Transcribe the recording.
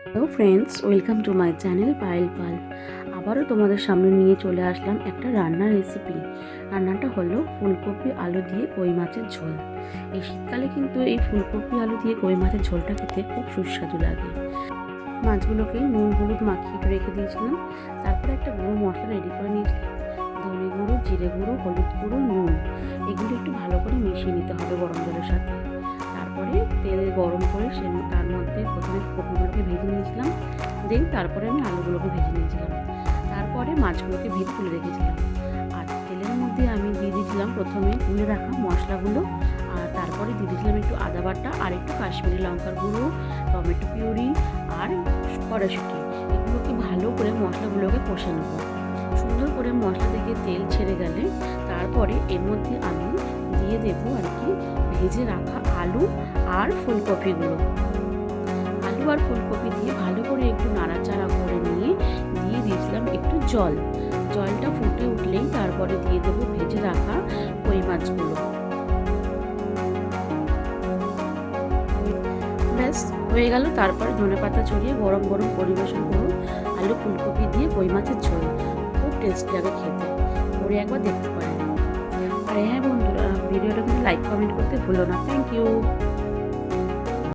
Hello friends, welcome to my channel Payel Pal. আবারও তোমাদের সামনে নিয়ে চলে আসলাম একটা রান্নার রেসিপি। রান্নাটা হলো ফুলকপি আলু দিয়ে কই মাছের ঝোল। এই শীতকালে কিন্তু এই ফুলকপি আলু দিয়ে কই মাছের ঝোলটা খেতে খুব সুস্বাদু লাগে। মাছগুলোকে নুন হলুদ মাখিয়ে একটু রেখে দিয়েছিলাম। তারপরে একটা গুঁড়ো মশলা রেডি করে নিয়েছিলাম। ধনে গুঁড়ো, জিরে গুঁড়ো, হলুদ গুঁড়ো, নুন, এগুলো একটু ভালো করে মিশিয়ে নিতে হবে গরম জলের সাথে। তারপরে তেল গরম করে তার মধ্যে প্রথমে কপিগুলোকে ভেজে নিয়েছিলাম, দেন তারপরে আমি আলুগুলোকে ভেজে নিয়েছিলাম। তারপরে মাছগুলোকে ভেজে তুলে রেখেছিলাম। আর তেলের মধ্যে আমি দিয়ে দিয়েছিলাম প্রথমে তুলে রাখা মশলাগুলো, আর তারপরে দিয়ে দিয়েছিলাম একটু আদা বাটা আর একটু কাশ্মীরি লঙ্কার গুঁড়ো, টমেটো পিউরি আর কড়াইশুঁটি। এগুলোকে ভালো করে মশলাগুলোকে কষে নেব। সুন্দর করে মশলা থেকে তেল ছেড়ে গেলে তারপরে এর মধ্যে আমি দিয়ে দেবো আর কি ভেজে রাখা আলু আর ফুলকপিগুলো। আলু আর ফুলকপি দিয়ে ভালো করে একটু নাড়াচাড়া করে নিয়ে দিয়ে দিয়েছিলাম একটু জল। জলটা ফুটে উঠলেই তারপরে দিয়ে দেবো ভেজে রাখা কই মাছগুলো। ব্যাস হয়ে গেল। তারপরে ধনেপাতা ছড়িয়ে গরম গরম পরিবেশন করুন আলু ফুলকপি দিয়ে কই মাছের ঝোল। খুব টেস্টি লাগে খেতে, করে একবার দেখতে পারেন। আর হ্যাঁ বন্ধুরা, ভিডিওটা কিন্তু লাইক কমেন্ট করতে ভুলো না। Thank you.